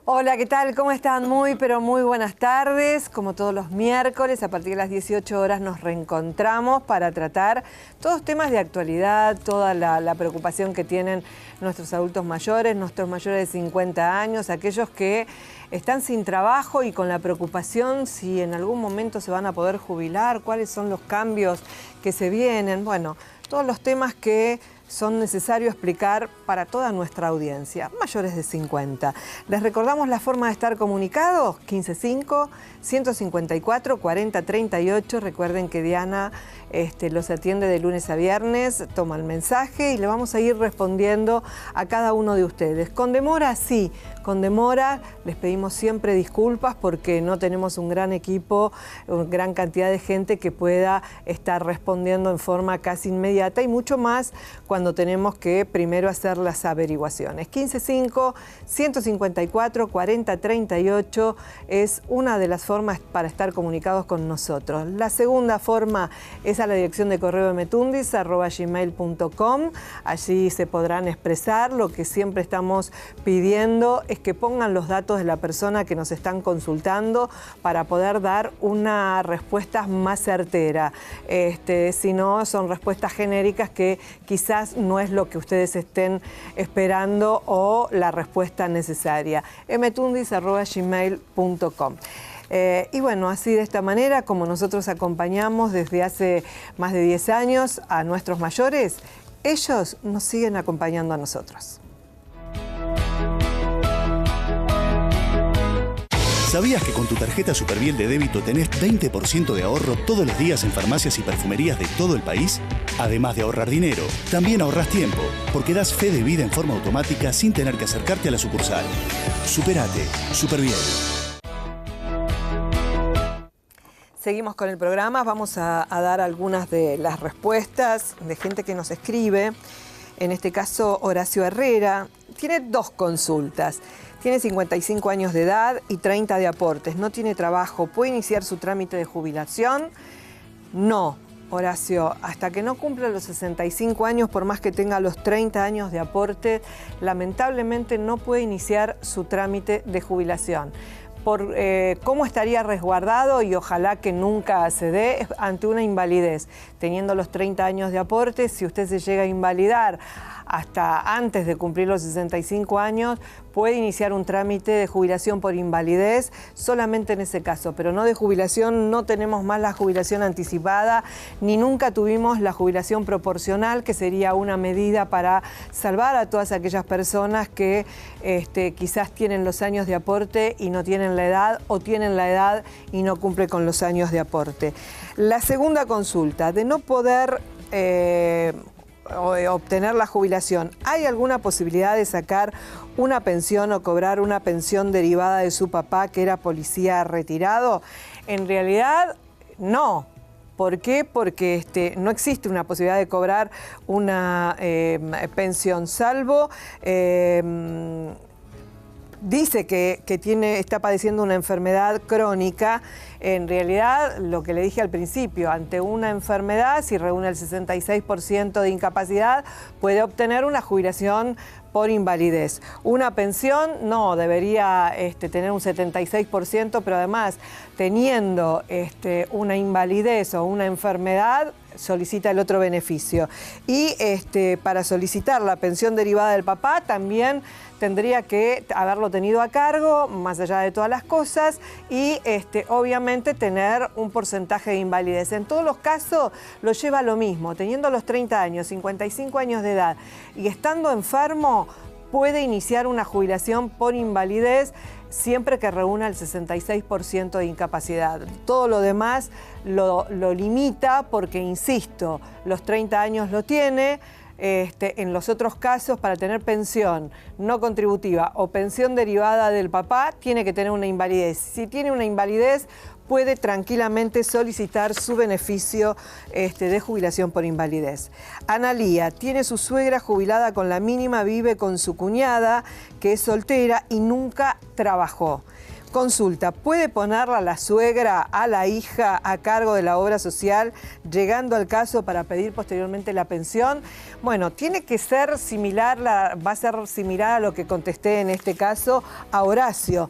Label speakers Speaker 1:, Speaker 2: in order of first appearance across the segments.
Speaker 1: Hola, ¿qué tal? ¿Cómo están? Muy, pero muy buenas tardes. Como todos los miércoles, a partir de las 18 horas nos reencontramos para tratar todos temas de actualidad, toda la preocupación que tienen nuestros adultos mayores, nuestros mayores de 50 años, aquellos que están sin trabajo y con la preocupación si en algún momento se van a poder jubilar, cuáles son los cambios que se vienen. Bueno, todos los temas que son necesarios explicar para toda nuestra audiencia, mayores de 50. Les recordamos la forma de estar comunicados, 155-154-4038. Recuerden que Diana los atiende de lunes a viernes, toma el mensaje y le vamos a ir respondiendo a cada uno de ustedes. Con demora, sí, con demora. Les pedimos siempre disculpas porque no tenemos un gran equipo, una gran cantidad de gente que pueda estar respondiendo en forma casi inmediata y mucho más cuando tenemos que primero hacer las averiguaciones. 155-154-4038 es una de las formas para estar comunicados con nosotros. La segunda forma es a la dirección de correo metundis@gmail.com. Allí se podrán expresar. Lo que siempre estamos pidiendo es que pongan los datos de la persona que nos están consultando para poder dar una respuesta más certera. Si no, son respuestas genéricas que quizás no es lo que ustedes estén esperando o la respuesta necesaria. metundis@gmail.com. Y bueno, así de esta manera, como nosotros acompañamos desde hace más de 10 años a nuestros mayores, ellos nos siguen acompañando a nosotros.
Speaker 2: ¿Sabías que con tu tarjeta Superviel de débito tenés 20% de ahorro todos los días en farmacias y perfumerías de todo el país? Además de ahorrar dinero, también ahorrás tiempo, porque das fe de vida en forma automática sin tener que acercarte a la sucursal. Superate, Superviel.
Speaker 1: Seguimos con el programa, vamos a dar algunas de las respuestas de gente que nos escribe. En este caso, Horacio Herrera tiene dos consultas. Tiene 55 años de edad y 30 de aportes. No tiene trabajo. ¿Puede iniciar su trámite de jubilación? No, Horacio. Hasta que no cumpla los 65 años, por más que tenga los 30 años de aporte, lamentablemente no puede iniciar su trámite de jubilación. Por cómo estaría resguardado y ojalá que nunca se dé ante una invalidez. Teniendo los 30 años de aporte, si usted se llega a invalidar hasta antes de cumplir los 65 años, puede iniciar un trámite de jubilación por invalidez, solamente en ese caso, pero no de jubilación. No tenemos más la jubilación anticipada, ni nunca tuvimos la jubilación proporcional, que sería una medida para salvar a todas aquellas personas que quizás tienen los años de aporte y no tienen la edad, o tienen la edad y no cumple con los años de aporte. La segunda consulta, de no poder obtener la jubilación, ¿hay alguna posibilidad de sacar una pensión o cobrar una pensión derivada de su papá que era policía retirado? En realidad, no. ¿Por qué? Porque no existe una posibilidad de cobrar una pensión, salvo dice que está padeciendo una enfermedad crónica. En realidad, lo que le dije al principio, ante una enfermedad, si reúne el 66% de incapacidad, puede obtener una jubilación por invalidez. Una pensión, no, debería tener un 76%, pero además, teniendo una invalidez o una enfermedad, solicita el otro beneficio. Y para solicitar la pensión derivada del papá, también tendría que haberlo tenido a cargo, más allá de todas las cosas, y obviamente tener un porcentaje de invalidez. En todos los casos lo lleva lo mismo, teniendo los 30 años, 55 años de edad y estando enfermo, puede iniciar una jubilación por invalidez siempre que reúna el 66% de incapacidad. Todo lo demás lo limita porque, insisto, los 30 años lo tiene. En los otros casos, para tener pensión no contributiva o pensión derivada del papá, tiene que tener una invalidez. Si tiene una invalidez, puede tranquilamente solicitar su beneficio de jubilación por invalidez. Analía tiene su suegra jubilada con la mínima, vive con su cuñada, que es soltera y nunca trabajó. Consulta, ¿puede ponerla la suegra a la hija a cargo de la obra social, llegando al caso para pedir posteriormente la pensión? Bueno, tiene que ser similar, va a ser similar a lo que contesté en este caso a Horacio.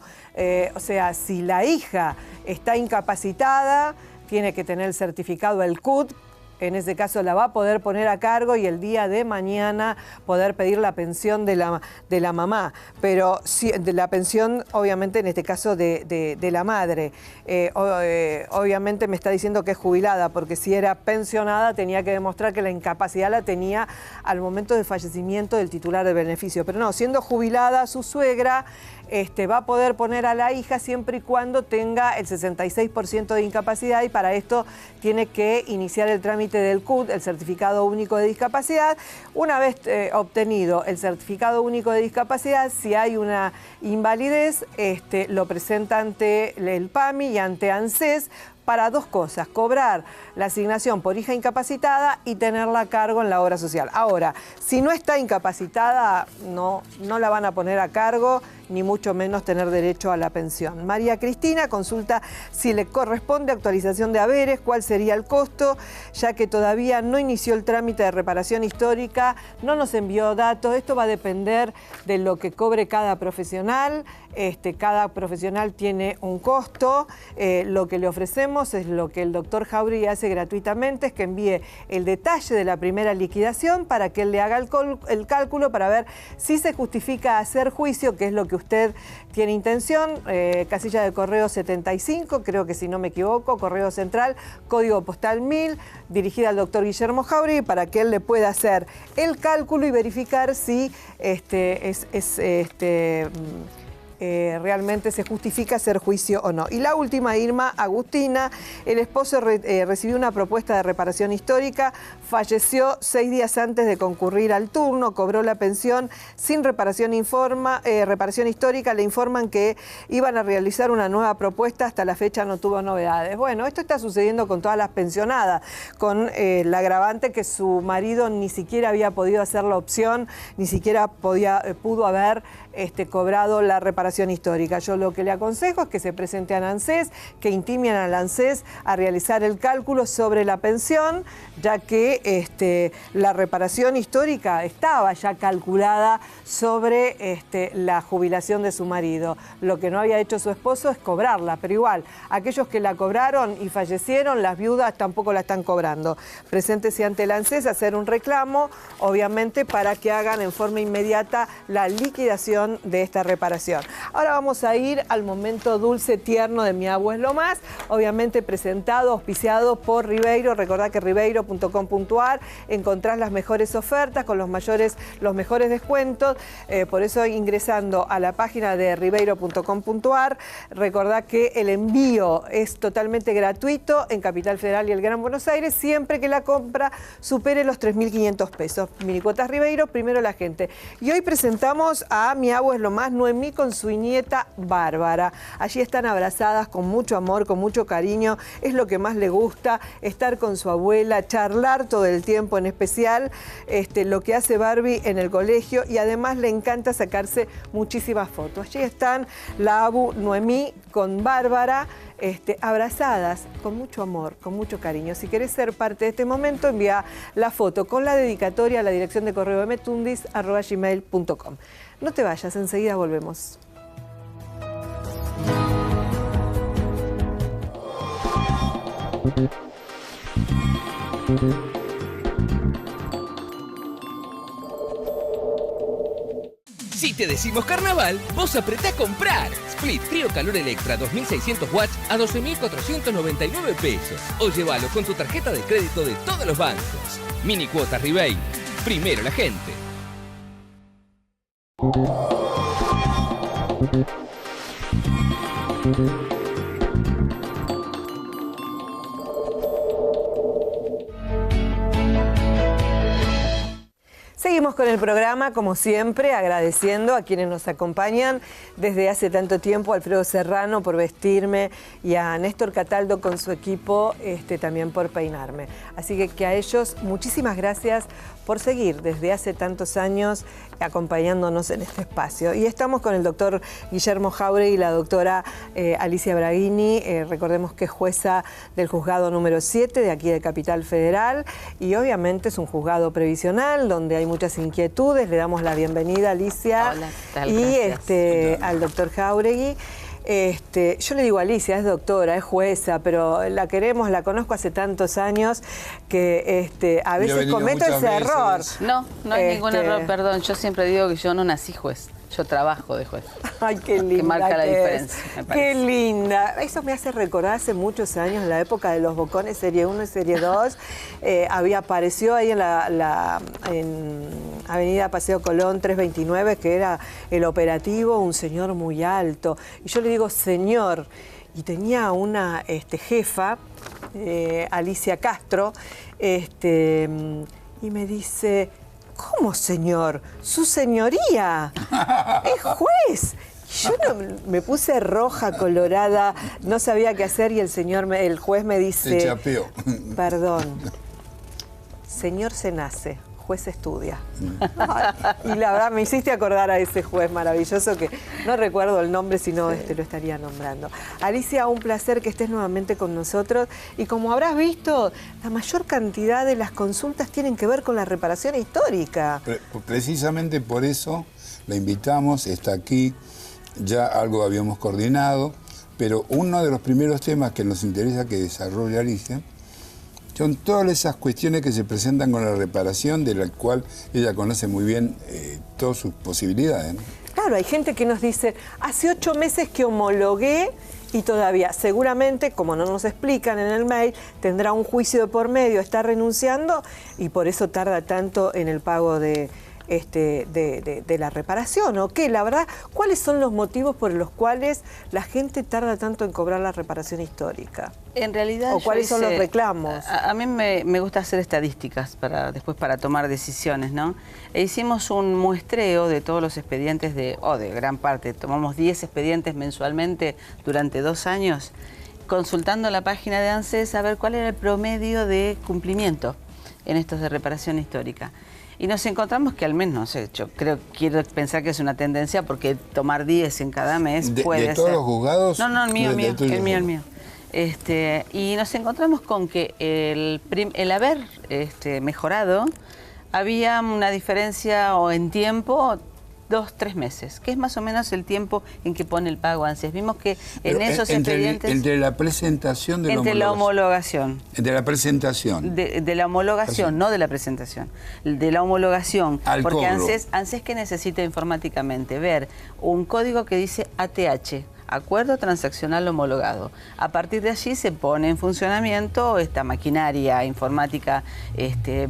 Speaker 1: O sea, si la hija está incapacitada, tiene que tener el certificado del CUT. En ese caso la va a poder poner a cargo y el día de mañana poder pedir la pensión de la mamá, pero sí, de la pensión obviamente en este caso de la madre. Obviamente me está diciendo que es jubilada, porque si era pensionada tenía que demostrar que la incapacidad la tenía al momento del fallecimiento del titular del beneficio, pero no, siendo jubilada su suegra va a poder poner a la hija siempre y cuando tenga el 66% de incapacidad, y para esto tiene que iniciar el trámite del CUT, el Certificado Único de Discapacidad. Una vez obtenido el Certificado Único de Discapacidad, si hay una invalidez, lo presenta ante el PAMI y ante ANSES, para dos cosas: cobrar la asignación por hija incapacitada y tenerla a cargo en la obra social. Ahora, si no está incapacitada, no la van a poner a cargo, ni mucho menos tener derecho a la pensión. María Cristina consulta si le corresponde actualización de haberes, cuál sería el costo, ya que todavía no inició el trámite de reparación histórica, no nos envió datos. Esto va a depender de lo que cobre cada profesional. Cada profesional tiene un costo. Lo que le ofrecemos es lo que el doctor Jauregui hace gratuitamente, es que envíe el detalle de la primera liquidación para que él le haga el cálculo para ver si se justifica hacer juicio, que es lo que usted tiene intención. Casilla de correo 75, creo que si no me equivoco, correo central, código postal 1000, dirigida al doctor Guillermo Jauregui, para que él le pueda hacer el cálculo y verificar si realmente se justifica hacer juicio o no. Y la última, Irma Agustina, el esposo recibió una propuesta de reparación histórica, falleció 6 días antes de concurrir al turno, cobró la pensión sin reparación histórica, le informan que iban a realizar una nueva propuesta, hasta la fecha no tuvo novedades. Bueno, esto está sucediendo con todas las pensionadas, con el agravante que su marido ni siquiera había podido hacer la opción, ni siquiera pudo haber cobrado la reparación histórica. Yo lo que le aconsejo es que se presente a ANSES, que intimen a ANSES a realizar el cálculo sobre la pensión, ya que la reparación histórica estaba ya calculada sobre la jubilación de su marido. Lo que no había hecho su esposo es cobrarla, pero igual, aquellos que la cobraron y fallecieron, las viudas tampoco la están cobrando. Preséntese ante el ANSES a hacer un reclamo, obviamente, para que hagan en forma inmediata la liquidación de esta reparación. Ahora vamos a ir al momento dulce, tierno de Mi Abu es lo más, obviamente presentado, auspiciado por Ribeiro. Recordá que ribeiro.com.ar encontrás las mejores ofertas con los mejores descuentos, por eso ingresando a la página de ribeiro.com.ar, recordá que el envío es totalmente gratuito en Capital Federal y el Gran Buenos Aires, siempre que la compra supere los 3.500 pesos. Minicuotas Ribeiro, primero la gente. Y hoy presentamos a Mi Abu es lo más, Noemí con su nieta Bárbara. Allí están abrazadas con mucho amor, con mucho cariño. Es lo que más le gusta, estar con su abuela, charlar todo el tiempo, en especial lo que hace Barbie en el colegio, y además le encanta sacarse muchísimas fotos. Allí están la Abu, Noemí con Bárbara, abrazadas con mucho amor, con mucho cariño. Si querés ser parte de este momento, envía la foto con la dedicatoria a la dirección de correo mtundis@gmail.com. No te vayas, enseguida volvemos.
Speaker 3: Si te decimos carnaval, vos apretá a comprar. Split Frío Calor Electra 2600 watts a 12.499 pesos. O llévalo con tu tarjeta de crédito de todos los bancos. Minicuotas Ribeiro. Primero la gente.
Speaker 1: Seguimos Seguimos con el programa, como siempre, agradeciendo a quienes nos acompañan desde hace tanto tiempo, a Alfredo Serrano por vestirme y a Néstor Cataldo con su equipo también por peinarme. Así que a ellos muchísimas gracias por seguir desde hace tantos años acompañándonos en este espacio. Y estamos con el doctor Guillermo Jáuregui y la doctora Alicia Braghini, recordemos que es jueza del juzgado número 7 de aquí de Capital Federal, y obviamente es un juzgado previsional donde hay muchas inquietudes. Le damos la bienvenida a Alicia.
Speaker 4: Hola, ¿qué tal?
Speaker 1: Y al doctor Jáuregui. Yo le digo a Alicia, es doctora, es jueza, pero la queremos, la conozco hace tantos años que a veces cometo ese error.
Speaker 4: No es ningún error, perdón. Yo siempre digo que yo no nací juez, yo trabajo de juez.
Speaker 1: Ay, qué linda.
Speaker 4: Que marca la diferencia, me parece.
Speaker 1: Qué linda. Eso me hace recordar hace muchos años, en la época de los Bocones, serie 1 y serie 2, apareció ahí en Avenida Paseo Colón 329, que era el operativo, un señor muy alto. Y yo le digo, señor, y tenía una jefa, Alicia Castro, y me dice, ¿cómo señor? ¡Su señoría! ¡Es juez! Yo me puse roja, colorada, no sabía qué hacer y el juez me dice...
Speaker 5: Te chapeó.
Speaker 1: Perdón, señor se nace, juez se estudia. Y la verdad me hiciste acordar a ese juez maravilloso que no recuerdo el nombre, si no lo estaría nombrando. Alicia, un placer que estés nuevamente con nosotros. Y como habrás visto, la mayor cantidad de las consultas tienen que ver con la reparación histórica.
Speaker 5: Precisamente por eso la invitamos, está aquí, ya algo habíamos coordinado, pero uno de los primeros temas que nos interesa que desarrolle Alicia son todas esas cuestiones que se presentan con la reparación, de la cual ella conoce muy bien todas sus posibilidades, ¿no?
Speaker 1: Claro, hay gente que nos dice, hace 8 meses que homologué y todavía, seguramente, como no nos explican en el mail, tendrá un juicio de por medio, está renunciando y por eso tarda tanto en el pago de la reparación, ¿o qué? La verdad, ¿cuáles son los motivos por los cuales la gente tarda tanto en cobrar la reparación histórica?
Speaker 4: En realidad,
Speaker 1: ¿o cuáles son los reclamos?
Speaker 4: A mí me gusta hacer estadísticas después para tomar decisiones, ¿no? E hicimos un muestreo de todos los expedientes de gran parte. Tomamos 10 expedientes mensualmente durante 2 años, consultando la página de ANSES a ver cuál era el promedio de cumplimiento en estos de reparación histórica. Y nos encontramos que al menos, no sé, quiero pensar que es una tendencia porque tomar 10 en cada mes puede ser.
Speaker 5: ¿De todos los juzgados?
Speaker 4: No, el mío. Y nos encontramos con que el haber mejorado, había una diferencia en tiempo 2-3 meses, que es más o menos el tiempo en que pone el pago ANSES. Vimos que en esos expedientes...
Speaker 5: Entre la presentación de
Speaker 4: la homologación.
Speaker 5: Entre la presentación.
Speaker 4: De la homologación, no de la presentación. De la homologación. Porque ANSES que necesita informáticamente ver un código que dice ATH, Acuerdo Transaccional Homologado. A partir de allí se pone en funcionamiento esta maquinaria informática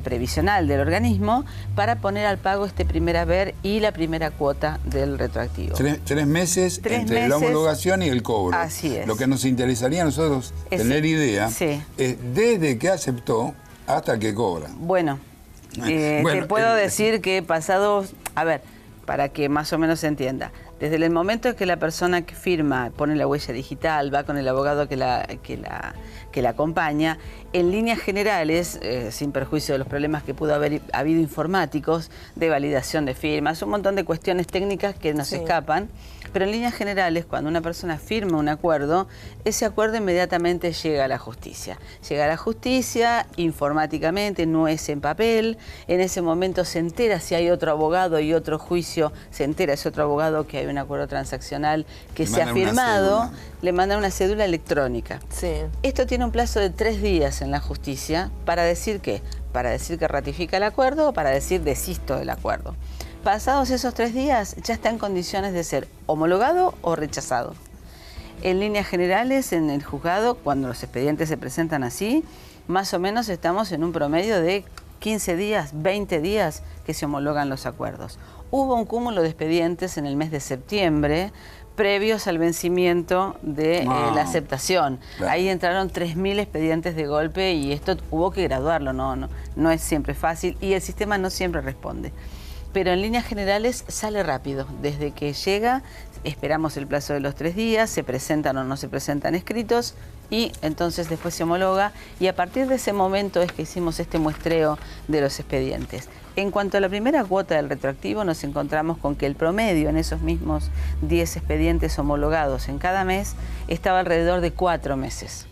Speaker 4: previsional del organismo para poner al pago este primer haber y la primera cuota del retroactivo.
Speaker 5: 3 meses entre la homologación y el cobro.
Speaker 4: Así es.
Speaker 5: Lo que nos interesaría a nosotros tener idea es desde que aceptó hasta que cobra.
Speaker 4: Bueno, te puedo decir que pasados... A ver, para que más o menos se entienda. Desde el momento en que la persona que firma pone la huella digital, va con el abogado que la acompaña, en líneas generales, sin perjuicio de los problemas que pudo haber habido informáticos, de validación de firmas, un montón de cuestiones técnicas que nos escapan, pero en líneas generales, cuando una persona firma un acuerdo, ese acuerdo inmediatamente llega a la justicia. Llega a la justicia informáticamente, no es en papel, en ese momento se entera si hay otro abogado y otro juicio, se entera ese otro abogado que hay un acuerdo transaccional que se ha firmado, le mandan una cédula electrónica.
Speaker 1: Sí.
Speaker 4: Esto tiene un plazo de 3 días en la justicia para decir ¿qué? Para decir que ratifica el acuerdo o para decir desisto del acuerdo. Pasados esos 3 días ya está en condiciones de ser homologado o rechazado. En líneas generales, en el juzgado, cuando los expedientes se presentan así, más o menos estamos en un promedio de 15 días, 20 días que se homologan los acuerdos. Hubo un cúmulo de expedientes en el mes de septiembre previos al vencimiento de la aceptación. Claro. Ahí entraron 3.000 expedientes de golpe y esto hubo que graduarlo, no es siempre fácil y el sistema no siempre responde. pero en líneas generales sale rápido. Desde que llega, esperamos el plazo de los 3 días, se presentan o no se presentan escritos y entonces después se homologa, y a partir de ese momento es que hicimos este muestreo de los expedientes. En cuanto a la primera cuota del retroactivo, nos encontramos con que el promedio en esos mismos 10 expedientes homologados en cada mes estaba alrededor de 4 meses.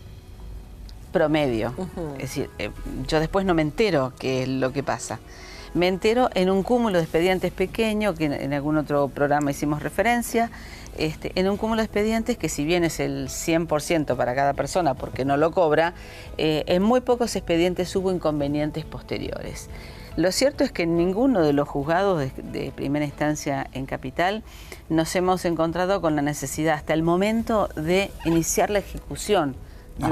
Speaker 4: Promedio. Es decir, yo después no me entero qué es lo que pasa. Me entero en un cúmulo de expedientes pequeño, que en algún otro programa hicimos referencia, en un cúmulo de expedientes que, si bien es el 100% para cada persona porque no lo cobra, en muy pocos expedientes hubo inconvenientes posteriores. Lo cierto es que en ninguno de los juzgados de primera instancia en Capital nos hemos encontrado con la necesidad hasta el momento de iniciar la ejecución de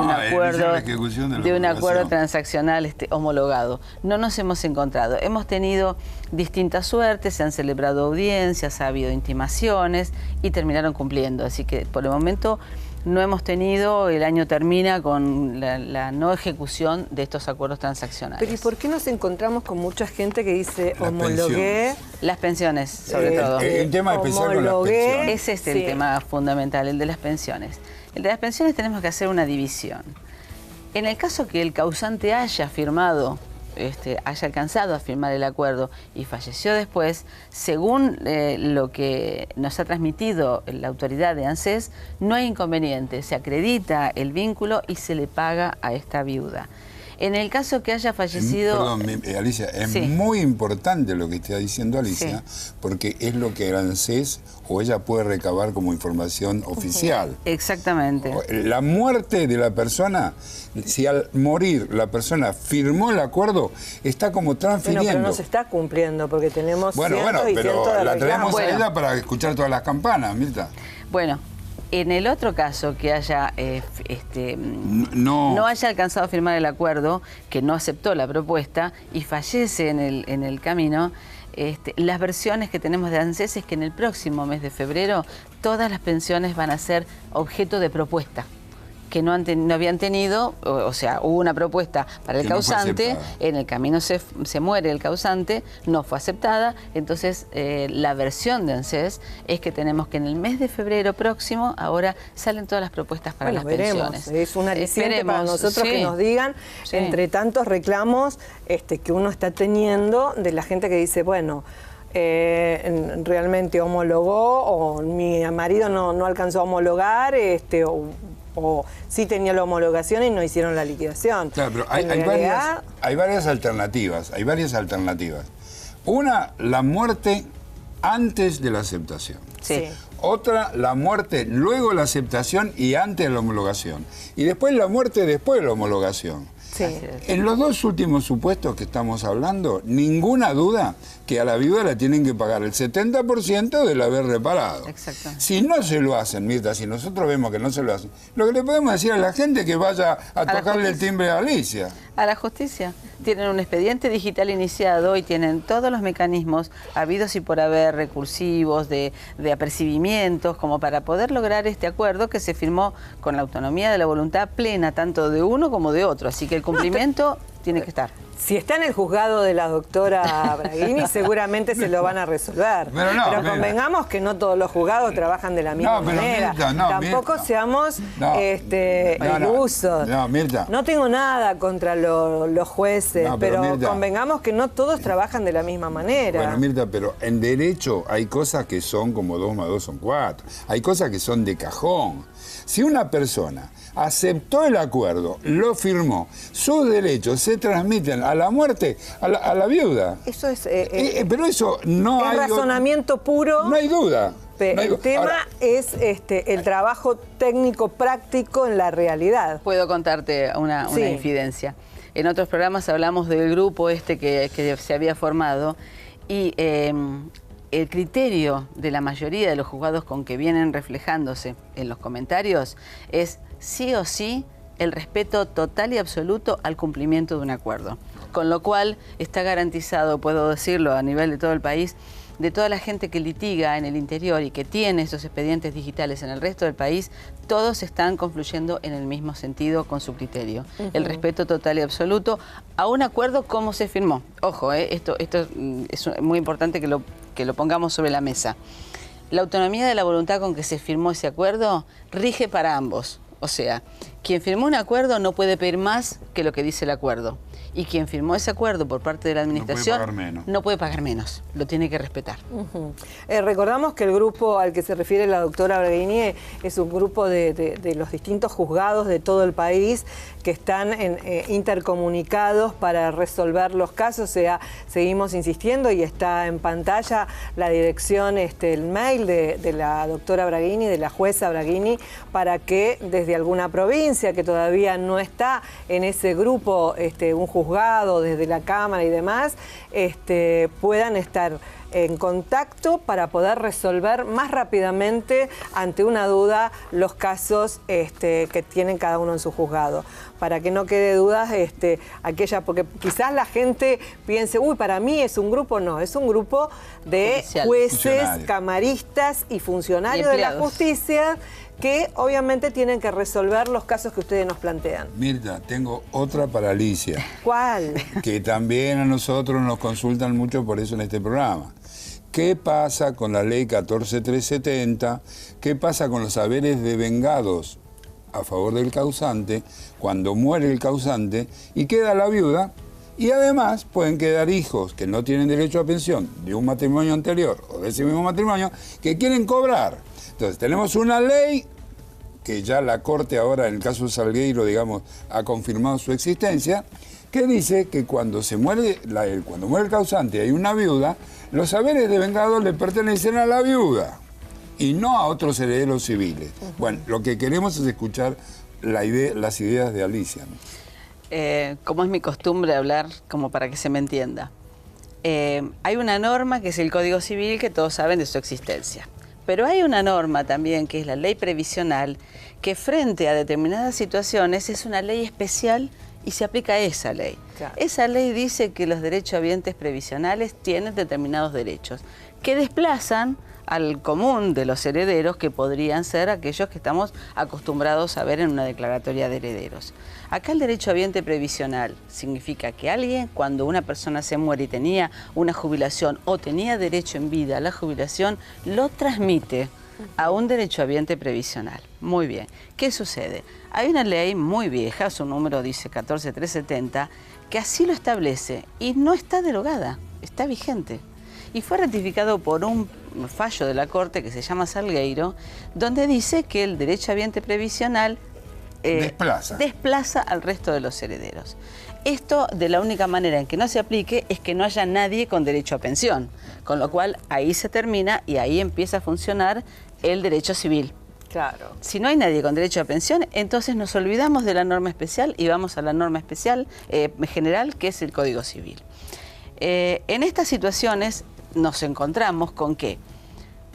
Speaker 4: un acuerdo transaccional homologado. No nos hemos encontrado. Hemos tenido distintas suertes, se han celebrado audiencias, ha habido intimaciones y terminaron cumpliendo. Así que por el momento no hemos tenido, el año termina con la no ejecución de estos acuerdos transaccionales.
Speaker 1: Pero ¿y por qué nos encontramos con mucha gente que dice homologué?
Speaker 4: Las pensiones, sobre todo.
Speaker 5: El tema especial con las pensiones.
Speaker 4: Es el tema fundamental, el de las pensiones. El de las pensiones tenemos que hacer una división. En el caso que el causante haya firmado, haya alcanzado a firmar el acuerdo y falleció después, según lo que nos ha transmitido la autoridad de ANSES, no hay inconveniente, se acredita el vínculo y se le paga a esta viuda. En el caso que haya fallecido...
Speaker 5: Perdón, Alicia, es muy importante lo que está diciendo Alicia, porque es lo que el ANSES o ella puede recabar como información oficial.
Speaker 4: Exactamente.
Speaker 5: La muerte de la persona, si al morir la persona firmó el acuerdo, está como transfiriendo.
Speaker 1: Bueno, pero no se está cumpliendo porque tenemos
Speaker 5: pero la traemos a ella para escuchar todas las campanas, Mirta.
Speaker 4: Bueno. En el otro caso que haya no haya alcanzado a firmar el acuerdo, que no aceptó la propuesta y fallece en el camino, las versiones que tenemos de ANSES es que en el próximo mes de febrero todas las pensiones van a ser objeto de propuesta que no habían tenido, o sea, hubo una propuesta para el causante, en el camino se muere el causante, no fue aceptada, entonces la versión de ANSES es que tenemos que en el mes de febrero próximo, ahora salen todas las propuestas para las pensiones.
Speaker 1: Es un aliciente para nosotros que nos digan, entre tantos reclamos que uno está teniendo de la gente que dice, bueno, realmente homologó o mi marido no alcanzó a homologar, o sí tenía la homologación y no hicieron la liquidación.
Speaker 5: Claro, pero hay varias alternativas, Una, la muerte antes de la aceptación.
Speaker 4: Sí.
Speaker 5: Otra, la muerte luego de la aceptación y antes de la homologación. Y después la muerte después de la homologación.
Speaker 1: Sí.
Speaker 5: En los dos últimos supuestos que estamos hablando, ninguna duda que a la viuda le tienen que pagar el 70% del haber reparado.
Speaker 4: Exacto.
Speaker 5: Si no se lo hacen, Mirta, si nosotros vemos que no se lo hacen, lo que le podemos decir a la gente es que vaya a tocarle el timbre a Alicia.
Speaker 4: A la justicia. Tienen un expediente digital iniciado y tienen todos los mecanismos habidos y por haber, recursivos, de apercibimientos, como para poder lograr este acuerdo que se firmó con la autonomía de la voluntad plena, tanto de uno como de otro. Así que el cumplimiento tiene que estar.
Speaker 1: Si está en el juzgado de la doctora Braghini, seguramente se lo van a resolver. Pero convengamos que no todos los juzgados trabajan de la misma manera.
Speaker 5: Mirta,
Speaker 1: tampoco
Speaker 5: Mirta.
Speaker 1: Seamos ilusos.
Speaker 5: Mirta.
Speaker 1: No tengo nada contra los jueces, pero Mirta, convengamos que no todos trabajan de la misma manera.
Speaker 5: Bueno, Mirta, pero en derecho hay cosas que son como 2 más 2 son 4. Hay cosas que son de cajón. Si una persona aceptó el acuerdo, lo firmó, sus derechos se transmiten a la muerte, a la viuda.
Speaker 1: Eso es...
Speaker 5: pero eso no hay...
Speaker 1: Es razonamiento puro.
Speaker 5: No hay duda.
Speaker 1: El tema es el trabajo técnico práctico en la realidad.
Speaker 4: Puedo contarte una infidencia. En otros programas hablamos del grupo que se había formado y el criterio de la mayoría de los juzgados con que vienen reflejándose en los comentarios es sí o sí el respeto total y absoluto al cumplimiento de un acuerdo. Con lo cual está garantizado, puedo decirlo a nivel de todo el país, de toda la gente que litiga en el interior y que tiene esos expedientes digitales en el resto del país, todos están confluyendo en el mismo sentido con su criterio. El respeto total y absoluto a un acuerdo como se firmó. Ojo, esto es muy importante que lo pongamos sobre la mesa. La autonomía de la voluntad con que se firmó ese acuerdo rige para ambos. O sea, quien firmó un acuerdo no puede pedir más que lo que dice el acuerdo. Y quien firmó ese acuerdo por parte de la administración no puede pagar menos, lo tiene que respetar.
Speaker 1: Recordamos que el grupo al que se refiere la doctora Braghini es un grupo de los distintos juzgados de todo el país que están intercomunicados para resolver los casos. O sea, seguimos insistiendo y está en pantalla la dirección, el mail de la doctora Braghini, de la jueza Braghini, para que desde alguna provincia que todavía no está en ese grupo, un juzgado, desde la Cámara y demás, puedan estar en contacto para poder resolver más rápidamente ante una duda los casos que tienen cada uno en su juzgado. Para que no quede dudas, porque quizás la gente piense, uy, para mí es un grupo, no, es un grupo de jueces, camaristas y funcionarios de la justicia que obviamente tienen que resolver los casos que ustedes nos plantean.
Speaker 5: Mirta, tengo otra para Alicia.
Speaker 1: ¿Cuál?
Speaker 5: Que también a nosotros nos consultan mucho por eso en este programa. ¿Qué pasa con la ley 14370? ¿Qué pasa con los haberes devengados a favor del causante cuando muere el causante y queda la viuda? Y además pueden quedar hijos que no tienen derecho a pensión de un matrimonio anterior o de ese mismo matrimonio que quieren cobrar. Entonces tenemos una ley que ya la Corte ahora en el caso de Salgueiro, digamos, ha confirmado su existencia, que dice que cuando muere el causante y hay una viuda, los haberes devengados le pertenecen a la viuda y no a otros herederos civiles. Bueno, lo que queremos es escuchar las ideas de Alicia, ¿no?
Speaker 4: Como es mi costumbre hablar, como para que se me entienda. Hay una norma que es el Código Civil, que todos saben de su existencia. Pero hay una norma también, que es la ley previsional, que frente a determinadas situaciones es una ley especial y se aplica esa ley. Claro. Esa ley dice que los derechohabientes previsionales tienen determinados derechos que desplazan al común de los herederos, que podrían ser aquellos que estamos acostumbrados a ver en una declaratoria de herederos. Acá el derechohabiente previsional significa que alguien, cuando una persona se muere y tenía una jubilación o tenía derecho en vida a la jubilación, lo transmite a un derechohabiente previsional. Muy bien. ¿Qué sucede? Hay una ley muy vieja, su número dice 14370, que así lo establece y no está derogada, está vigente. Y fue ratificado por un fallo de la Corte que se llama Salgueiro, donde dice que el derechohabiente previsional desplaza al resto de los herederos. Esto, de la única manera en que no se aplique, es que no haya nadie con derecho a pensión, con lo cual ahí se termina y ahí empieza a funcionar el derecho civil.
Speaker 1: Claro.
Speaker 4: Si no hay nadie con derecho a pensión, entonces nos olvidamos de la norma especial y vamos a la norma especial general, que es el Código Civil. En estas situaciones nos encontramos con que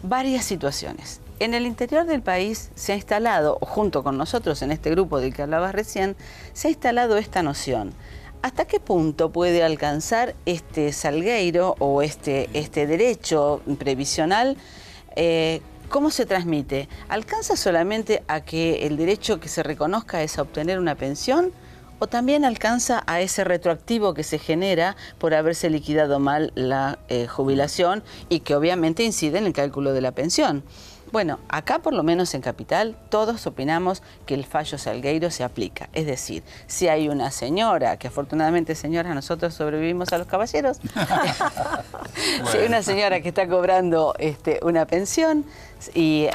Speaker 4: varias situaciones. En el interior del país se ha instalado, junto con nosotros en este grupo del que hablabas recién, se ha instalado esta noción. ¿Hasta qué punto puede alcanzar este Salgueiro o este derecho previsional? ¿Cómo se transmite? ¿Alcanza solamente a que el derecho que se reconozca es a obtener una pensión? ¿O también alcanza a ese retroactivo que se genera por haberse liquidado mal la jubilación y que obviamente incide en el cálculo de la pensión? Bueno, acá por lo menos en Capital todos opinamos que el fallo Salgueiro se aplica. Es decir, si hay una señora, que afortunadamente señoras nosotros sobrevivimos a los caballeros, si hay una señora que está cobrando una pensión y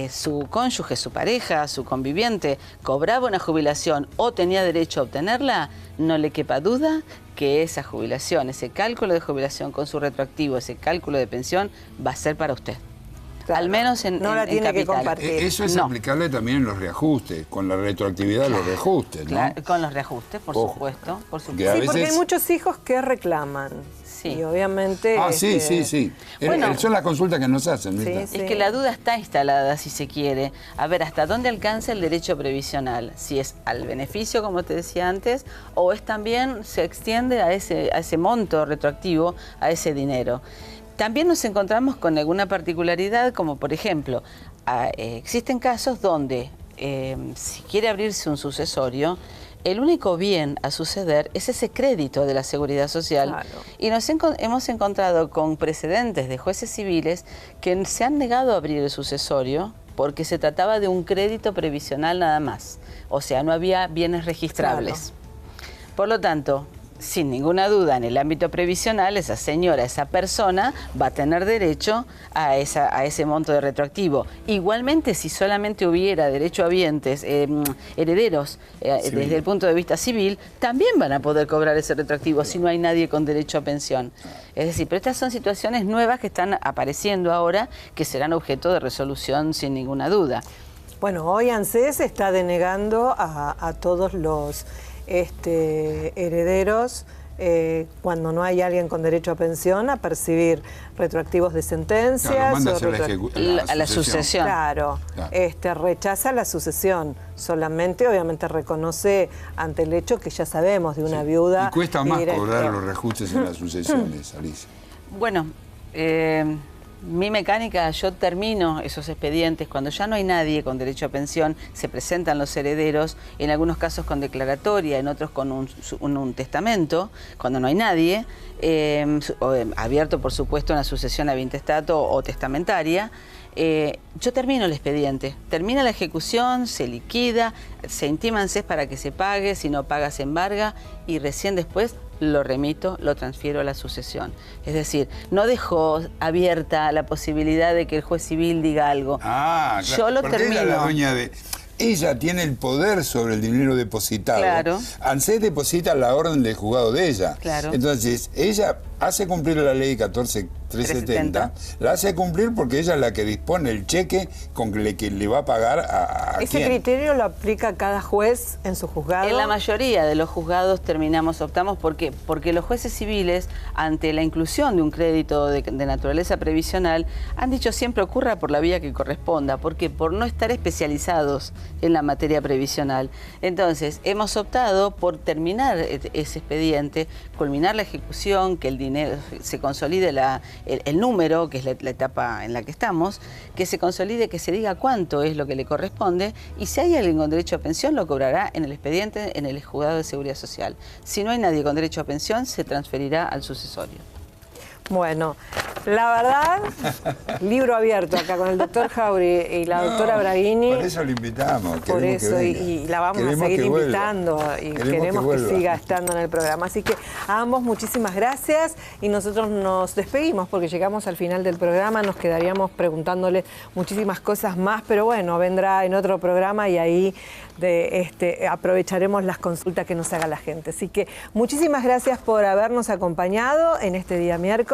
Speaker 4: su cónyuge, su pareja, su conviviente cobraba una jubilación o tenía derecho a obtenerla, no le quepa duda que esa jubilación, ese cálculo de jubilación con su retroactivo, ese cálculo de pensión va a ser para usted. Claro, al menos en
Speaker 1: no la tiene
Speaker 4: Capital.
Speaker 1: Que compartir.
Speaker 5: Eso es aplicable también en los reajustes, con la retroactividad de los reajustes, ¿no?
Speaker 4: Claro, con los reajustes, por supuesto.
Speaker 1: Sí, porque hay muchos hijos que reclaman. Sí. Y obviamente...
Speaker 5: Sí. Bueno, son las consultas que nos hacen.
Speaker 4: Sí. Es que la duda está instalada, si se quiere. A ver, ¿hasta dónde alcanza el derecho previsional? Si es al beneficio, como te decía antes, o es también, se extiende a ese monto retroactivo, a ese dinero. También nos encontramos con alguna particularidad, como por ejemplo, existen casos donde si quiere abrirse un sucesorio, el único bien a suceder es ese crédito de la Seguridad Social. Claro. Y hemos encontrado con precedentes de jueces civiles que se han negado a abrir el sucesorio porque se trataba de un crédito previsional nada más. O sea, no había bienes registrables. Claro. Por lo tanto, sin ninguna duda, en el ámbito previsional, esa señora, esa persona, va a tener derecho a ese monto de retroactivo. Igualmente, si solamente hubiera derechohabientes, herederos, desde el punto de vista civil, también van a poder cobrar ese retroactivo si no hay nadie con derecho a pensión. Es decir, pero estas son situaciones nuevas que están apareciendo ahora, que serán objeto de resolución sin ninguna duda.
Speaker 1: Bueno, hoy ANSES está denegando a todos los herederos, cuando no hay alguien con derecho a pensión, a percibir retroactivos de sentencias.
Speaker 5: Claro,
Speaker 4: a la sucesión.
Speaker 1: Claro, rechaza la sucesión. Solamente, obviamente, reconoce ante el hecho que ya sabemos de una viuda.
Speaker 5: Y cuesta más cobrar los reajustes en las sucesiones, Alicia.
Speaker 4: Bueno, mi mecánica, yo termino esos expedientes cuando ya no hay nadie con derecho a pensión, se presentan los herederos, en algunos casos con declaratoria, en otros con un testamento, cuando no hay nadie, abierto por supuesto una sucesión a intestato o testamentaria. Yo termino el expediente, termina la ejecución, se liquida, se intima ANSES para que se pague, si no paga se embarga y recién después lo remito, lo transfiero a la sucesión. Es decir, no dejo abierta la posibilidad de que el juez civil diga algo.
Speaker 5: Ah, claro.
Speaker 4: Yo lo
Speaker 5: porque
Speaker 4: termino.
Speaker 5: Ella, la dueña de... ella tiene el poder sobre el dinero depositado.
Speaker 4: Claro.
Speaker 5: ANSES deposita la orden del juzgado de ella.
Speaker 4: Claro.
Speaker 5: Entonces, ella hace cumplir la ley 14370, la hace cumplir porque ella es la que dispone el cheque con que le va a pagar a
Speaker 1: ¿Ese
Speaker 5: quién?
Speaker 1: criterio lo aplica cada juez en su juzgado?
Speaker 4: En la mayoría de los juzgados optamos porque los jueces civiles, ante la inclusión de un crédito de naturaleza previsional, han dicho siempre ocurra por la vía que corresponda. ¿Por qué? Por no estar especializados en la materia previsional. Entonces, hemos optado por terminar ese expediente, culminar la ejecución, que el dinero se consolide el número, que es la etapa en la que estamos, que se consolide, que se diga cuánto es lo que le corresponde, y si hay alguien con derecho a pensión lo cobrará en el expediente en el juzgado de Seguridad Social. Si no hay nadie con derecho a pensión, se transferirá al sucesorio.
Speaker 1: Bueno, la verdad, libro abierto acá con el doctor Jauri y la doctora Braghini.
Speaker 5: Por eso lo invitamos.
Speaker 1: Por eso, y la vamos a seguir invitando y queremos que siga estando en el programa. Así que a ambos muchísimas gracias y nosotros nos despedimos porque llegamos al final del programa, nos quedaríamos preguntándole muchísimas cosas más, pero bueno, vendrá en otro programa y ahí aprovecharemos las consultas que nos haga la gente. Así que muchísimas gracias por habernos acompañado en este día miércoles.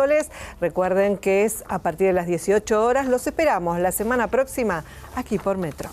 Speaker 1: Recuerden que es a partir de las 18 horas. Los esperamos la semana próxima aquí por Metro.